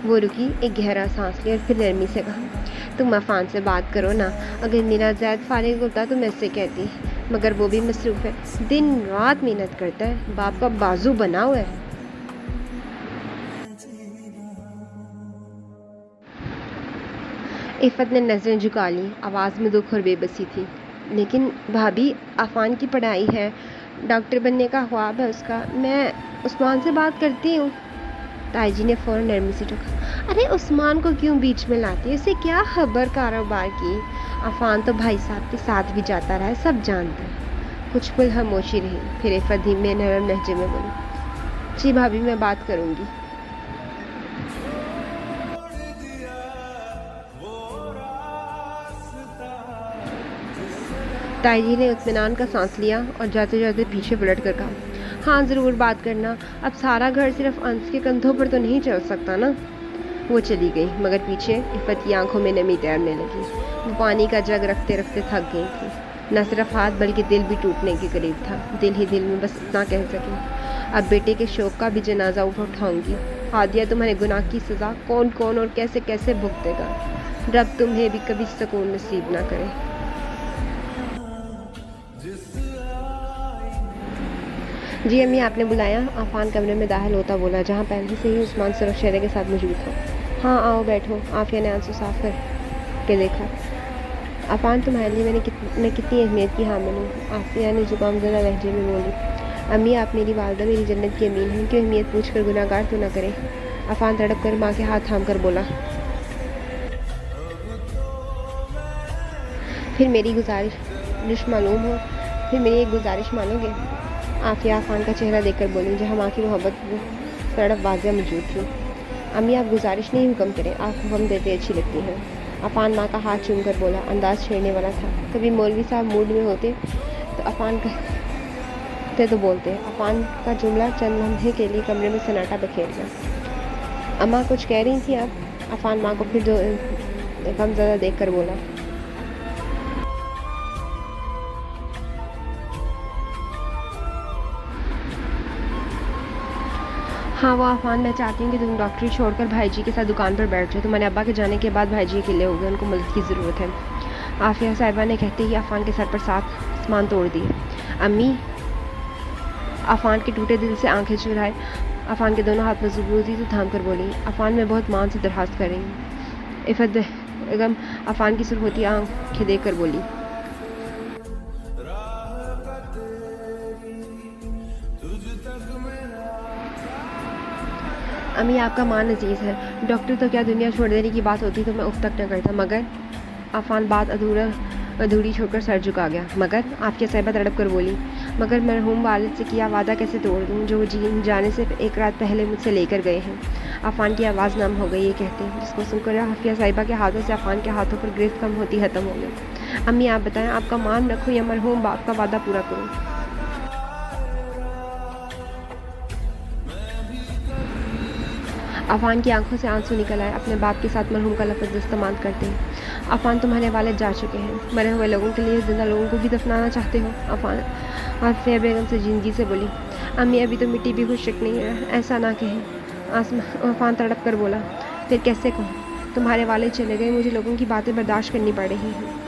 वो रुकी, एक गहरा सांस लिया और फिर नरमी से कहा, तुम अफान से बात करो ना। अगर मेरा ज़ैद फारिग होता तो मैं इससे कहती, मगर वो भी मसरूफ़ है, दिन रात मेहनत करता है, बाप का बाजू बना हुआ है। इफ़्फ़त ने नज़रें झुका ली, आवाज़ में दुख और बेबसी थी। लेकिन भाभी, अफान की पढ़ाई है, डॉक्टर बनने का ख्वाब है उसका, मैं उस्मान से बात करती हूँ। ताई जी ने फ़ौरन नरमी से टोका, अरे उस्मान को क्यों बीच में लाती है, उसे क्या खबर कारोबार की। अफान तो भाई साहब के साथ भी जाता रहा है, सब जानता है। कुछ पल खामोशी रही, फिर इफ़्फ़त धीमे नरम लहजे में बोली, जी भाभी मैं बात करूँगी। ताई जी ने इत्मीनान का सांस लिया और जाते जाते पीछे पलट कर कहा, हाँ ज़रूर बात करना, अब सारा घर सिर्फ अंश के कंधों पर तो नहीं चल सकता ना। वो चली गई, मगर पीछे इफ़त की आंखों में नमी तैरने लगी। वो पानी का जग रखते रखते थक गई थी। न सिर्फ हाथ बल्कि दिल भी टूटने के करीब था। दिल ही दिल में बस इतना कह सकी, अब बेटे के शौक का भी जनाजा उठाऊंगी। हादिया, तुम्हारे गुनाह की सज़ा कौन कौन और कैसे कैसे भुगतेगा। रब तुम्हें भी कभी सुकून नसीब ना करे। जी अम्मी, आपने बुलाया? आफान कमरे में दाखिल होता बोला, जहाँ पहले से ही उस्मान सरफ शहरे के साथ मौजूद था। हाँ आओ बैठो। आफिया ने आंसू साफ कर के देखा। आफान, तुम्हारे लिए मैं कितनी अहमियत की हामिल हूँ। आफिया ने जुबान ज़रा लहजे में बोली। अम्मी, आप मेरी वालदा, मेरी जन्नत की अमीन हैं, क्यों अहमियत पूछ कर गुनाहगार तो ना करें। आफान तड़प कर माँ के हाथ थाम कर बोला, फिर मेरी एक गुजारिश मानोगे? आफिया आफान का चेहरा देखकर बोली, जहाँ माँ की मोहब्बत तड़प वाज़िया मौजूद थी। अम्मी, आप गुजारिश नहीं, हुक्म करें। आप हुक्म देते अच्छी लगती हैं। आफान माँ का हाथ चूम कर बोला, अंदाज छेड़ने वाला था। कभी मौलवी साहब मूड में होते तो बोलते। आफान का जुमला चंद लम्हे के लिए कमरे में सन्नाटा बखेर गया। अम्मा कुछ कह रही थी आप? आफान माँ को फिर गमज़दा देख कर बोला। हाँ वो आफान, मैं चाहती हूँ कि तुम डॉक्टरी छोड़कर भाई जी के साथ दुकान पर बैठ जाओ। तुम्हारे अब्बा के जाने के बाद भाई जी अकेले हो गए, उनको मदद की ज़रूरत है। आफिया साहिबा ने कहते ही आफान के सर पर साथ आसमान तोड़ दिए। अम्मी, आफान के टूटे दिल से आंखें चुराए आफान के दोनों हाथ मजबूत थी तो थाम कर बोली, आफान मैं बहुत मान से दरखास्त कर रही हूँ। इफ़त बेगम आफान की सुरहोती आंखें देख कर बोली, अम्मी आपका मान अजीज़ है। डॉक्टर तो क्या, दुनिया छोड़ देने की बात होती तो मैं उफ तक न करता। मगर आफान बात अधूरी छोड़कर सर झुका गया। मगर आपके साहिबा तड़प कर बोली, मगर मरहूम वालिद से किया वादा कैसे तोड़ दूँ, जो जाने से एक रात पहले मुझसे लेकर गए हैं। आफान की आवाज़ नम हो गई ये कहते, जिसको सुनकर आफिया साहिबा के हाथों से आफान के हाथों पर गिरफ्त कम होती ख़त्म हो गई। अम्मी आप बताएं, आपका मान रखूँ या मरहूम बाप का वादा पूरा करूँ? आफान की आंखों से आंसू निकल आए। अपने बाप के साथ मरहूम का लफ्ज़ इस्तेमाल करते हैं। आफान, तुम्हारे वालिद जा चुके हैं, मरे हुए लोगों के लिए ज़िंदा लोगों को भी दफनाना चाहते हो? आफिया बेगम से जिंदगी से बोली, अम्मी अभी तो मिट्टी भी खुश नहीं है, ऐसा ना कहें। आफान तड़प कर बोला, फिर कैसे कहूँ? तुम्हारे वालिद चले गए, मुझे लोगों की बातें बर्दाश्त करनी पड़ रही हैं।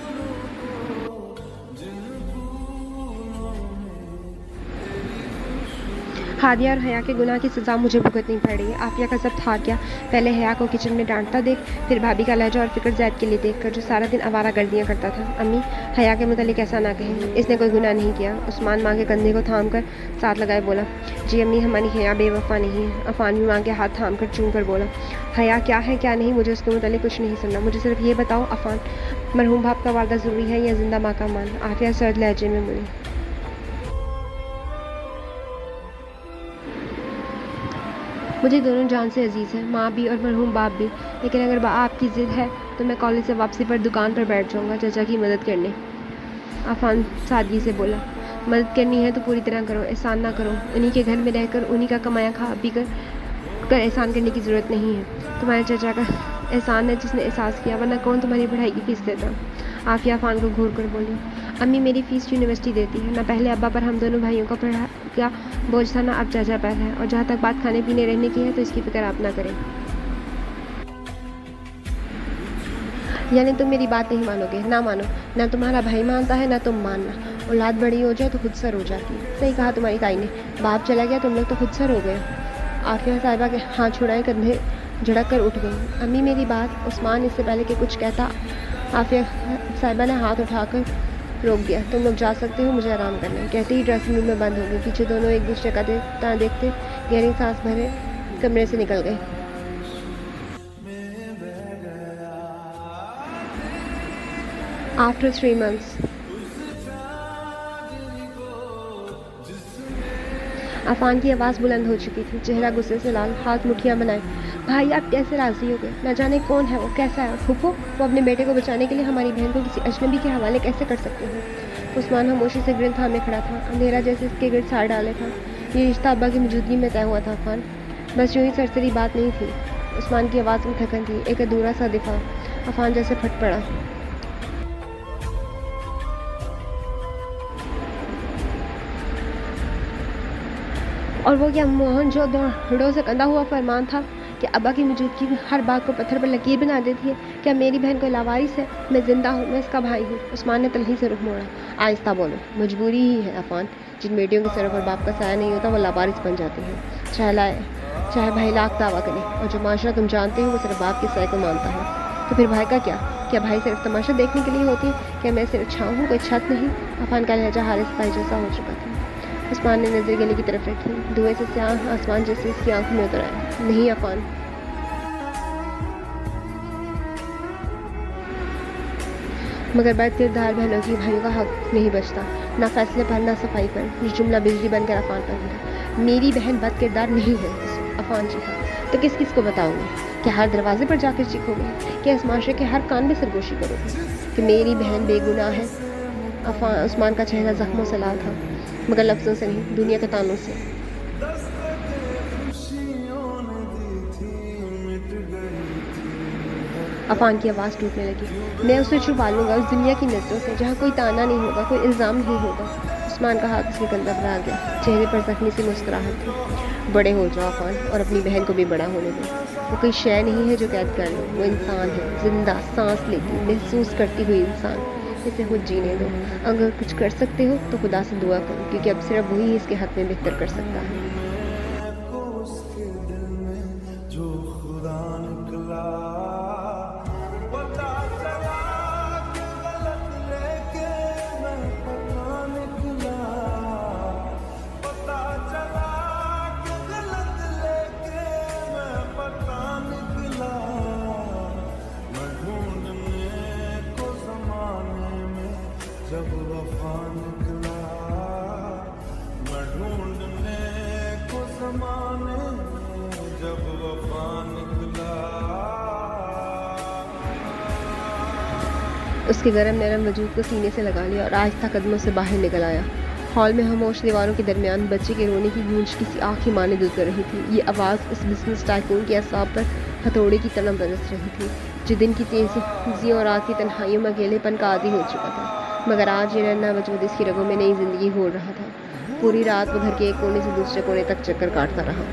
हादिया और हया के गुनाह की सज़ा मुझे भुगतनी पड़ रही है। आफिया का जब्त हार गया। पहले हया को किचन में डांटता देख, फिर भाभी का लहजा और फिक्र जैद के लिए देखकर, जो सारा दिन आवारा गर्दियाँ करता था। अम्मी, हया के मुतालिक ऐसा ना कहें, इसने कोई गुनाह नहीं किया। उस्मान माँ के कंधे को थाम कर साथ लगाए बोला, जी अम्मी, हमारी हया बेवफा नहीं है। आफान भी माँ के हाथ थाम कर चूम कर बोला, हया क्या है क्या नहीं, मुझे उसके मुतालिक कुछ नहीं सुनना। मुझे सिर्फ ये बताओ आफान, मरहूम बाप का वादा ज़रूरी है या जिंदा माँ का मान? आफिया सर्द लहजे में बोली, मुझे दोनों जान से अजीज़ है, माँ भी और मरहूम बाप भी। लेकिन अगर आपकी ज़िद है तो मैं कॉलेज से वापसी पर दुकान पर बैठ जाऊँगा चाचा की मदद करने। आफान सादगी से बोला, मदद करनी है तो पूरी तरह करो, एहसान ना करो। उन्हीं के घर में रहकर उन्हीं का कमाया खा पी कर एहसान करने की ज़रूरत नहीं है। तुम्हारे चाचा का एहसान है जिसने एहसास किया, वरना कौन तुम्हारी पढ़ाई की फ़ीस देता? आफिया आफान को घूर कर बोली, अम्मी मेरी फ़ीस यूनिवर्सिटी देती है ना। पहले अब्बा पर हम दोनों भाइयों का पढ़ा का बोझ था ना, अब चाचा पर है। और जहाँ तक बात खाने पीने रहने की है तो इसकी फिक्र आप ना करें। यानी तुम मेरी बात नहीं मानोगे? ना मानो, ना तुम्हारा भाई मानता है ना तुम मानना। औलाद बड़ी हो जाए तो खुद सर हो जाती है। सही कहा तुम्हारी ताई ने, बाप चला गया तुम लोग तो खुद सर हो गए। आफिया साहिबा के हाथ छुड़ाए कंधे झड़क कर उठ गई। अम्मी मेरी बात। उस्मान इससे पहले कि कुछ कहता, आफिया साहिबा ने हाथ उठाकर रोक दिया। तुम लोग जा सकते हो, मुझे आराम करना है। कहते ही ड्रेसिंग रूम में बंद हो गई। पीछे दोनों एक दूसरे का देखते गहरी सांस भरे कमरे से निकल गए। After 3 months, आफान की आवाज़ बुलंद हो चुकी थी, चेहरा गुस्से से लाल, हाथ मुठ्ठियाँ बनाए। भाई आप कैसे राज़ी हो गए? न जाने कौन है वो, कैसा है फूफो? वो अपने बेटे को बचाने के लिए हमारी बहन को किसी अजनबी के हवाले कैसे कर सकते हैं? उस्मान खामोशी से ग्रिल थामे खड़ा था, अंधेरा जैसे इसके गिर्द साड़ डाले था। ये रिश्ता अब्बा की मौजूदगी में तय हुआ था आफान, बस यूँ ही सरसरी बात नहीं थी। उस्मान की आवाज़ में थकन थी, एक अधूरा सा दिफा। अफान जैसे फट पड़ा। और वो क्या मोहनजोदड़ो से कंधा हुआ फरमान था कि अब्बा की मौजूदगी में हर बात को पत्थर पर लकीर बना देती है। क्या मेरी बहन कोई लावारिस है? मैं जिंदा हूँ, मैं इसका भाई हूँ। उस्मान ने तल्ही से रुख मोड़ा। आहिस्ता बोलो, मजबूरी ही है अफान। जिन बेटियों के सरों पर बाप का साया नहीं होता वो लावारिस बन जाती हैं। चाहे भाई लाख दावा करे, और जो माशरा तुम जानते हो वो सिर्फ बाप के साय को मानता है। तो फिर भाई का क्या भाई सिर्फ तमाशा देखने के लिए होती है? क्या मैं सिर्फ छाँव हूँ, कोई छत नहीं? अफान का लहजा हारिस भाई जैसा हो चुका था। उस्मान ने नजर गले की तरफ रखी। धुएं से स्याह आसमान जैसे इसकी आंखों में उतर आया। नहीं अफान, मगर बद किरदार बहनों की भाइयों का हक नहीं बचता, ना फैसले पर ना सफाई पर। ये जुमला बिजली बनकर अफान पर मिला। मेरी बहन बद किरदार नहीं है। अफान जी हाँ, तो किस किस को बताओगे? क्या हर दरवाजे पर जाकर चीखोगे? क्या इस माशरे के हर कान में सरगोशी करोगे कि मेरी बहन बेगुनाह है? अफान उस्मान का चेहरा जख्मों से लाल था, मगर लफ्ज़ों से नहीं, दुनिया के तानों से। अफान की आवाज़ टूटने लगी। मैं उसे छुपा लूँगा उस दुनिया की नज़रों से जहाँ कोई ताना नहीं होगा, कोई इल्ज़ाम नहीं होगा। उस्मान का हाथ उसके कंधा पर आ गया। चेहरे पर जख्मी सी मुस्कुराहट थी। बड़े हो जाओ अफान, और अपनी बहन को भी बड़ा होने दो। वो कोई शय नहीं है जो कैद कर लो, वो इंसान है, जिंदा, सांस लेती, महसूस करती हुई इंसान। इसे खुद जीने दो। अगर कुछ कर सकते हो तो खुदा से दुआ करो, क्योंकि अब सिर्फ वही इसके हक में बेहतर कर सकता है। जब वफा निकला, मैं ढूंढने को ज़माने में, जब वफा निकला। उसके गरम नरम वजूद को सीने से लगा लिया और आहिस्ता कदमों से बाहर निकल आया। हॉल में खामोश दीवारों के दरमियान बच्चे के रोने की गूंज किसी आँख की माने गुजर रही थी। ये आवाज़ इस बिजनेस टाइकून के असाब पर हथौड़े की तरह बरस रही थी, जो दिन की तेजियों और रात की तन्हाइयों में अकेलेपन का आदी हो चुका था। मगर आज ये नन्हा वजूद इसकी रगों में नई जिंदगी घोल रहा था। पूरी रात वो घर के एक कोने से दूसरे कोने तक चक्कर काटता रहा।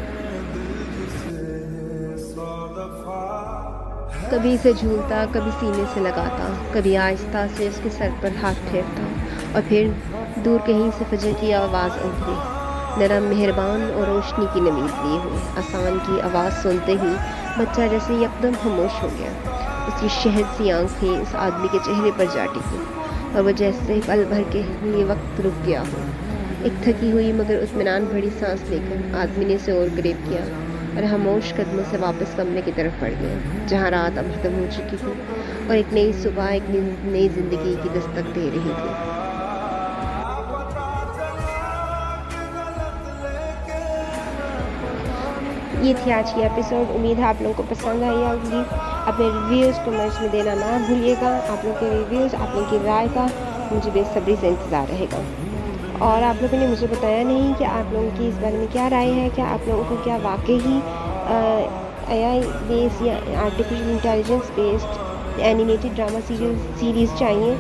कभी इसे झूलता, कभी सीने से लगाता, कभी आहिस्ता से उसके सर पर हाथ फेरता, और फिर दूर कहीं से फजर की आवाज़ उठती, नरम, मेहरबान और रोशनी की नमीज लिए हुए। आसान की आवाज़ सुनते ही बच्चा जैसे यकदम खामोश हो गया। उसकी शहद सी आंखें इस आदमी के चेहरे पर जा टिकी, और वह जैसे पल भर के लिए वक्त रुक गया हो। एक थकी हुई मगर इत्मीनान भरी सांस लेकर आदमी ने उसे और करीब किया और खामोश कदमों से वापस कमरे की तरफ बढ़ गया, जहाँ रात अब खत्म हो चुकी थी और एक नई सुबह, एक नई जिंदगी की दस्तक दे रही थी। ये थी आज की एपिसोड। उम्मीद है आप लोगों को पसंद आई होगी। अपने रिव्यूज़ कमेंट्स में देना ना भूलिएगा। आप लोगों के रिव्यूज़, आप लोगों की राय का मुझे बेसब्री से इंतज़ार रहेगा। और आप लोगों ने मुझे बताया नहीं कि आप लोगों की इस बारे में क्या राय है। क्या आप लोगों को क्या वाकई ही AI बेस्ड या artificial intelligence based animated drama series चाहिए?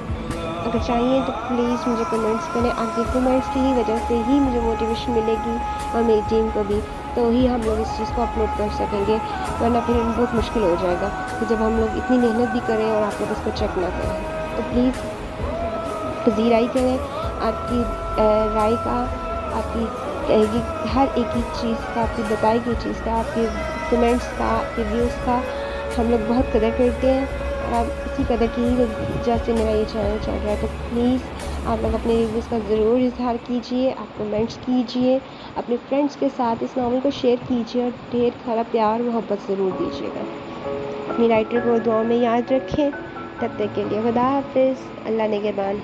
अगर चाहिए तो प्लीज़ मुझे कमेंट्स करें। आपके कमेंट्स की ही वजह से ही मुझे मोटिवेशन मिलेगी और मेरी टीम को भी, तो ही हम लोग इस चीज़ को अपलोड कर सकेंगे। वरना फिर बहुत मुश्किल हो जाएगा कि जब हम लोग इतनी मेहनत भी करें और आप लोग इसको चेक ना करें। तो प्लीज़ ज़ीराई करें आपकी राय का, आपकी हर एक ही चीज़ का, आपकी बताई गई चीज़ का, आपके कमेंट्स का, आपके व्यूज़ का हम लोग बहुत कदर करते हैं। और आप इसी कदर की ही वजह से मेरा ये चैनल चल रहा है। तो प्लीज़ आप लोग अपने रिव्यूज़ का ज़रूर इजहार कीजिए, आप कमेंट्स कीजिए, अपने फ्रेंड्स के साथ इस नावल को शेयर कीजिए और ढेर सारा प्यार मोहब्बत ज़रूर दीजिएगा। अपनी राइटर को दुआ में याद रखें। तब तक के लिए खुदा हाफिज़। अल्लाह निगहबान।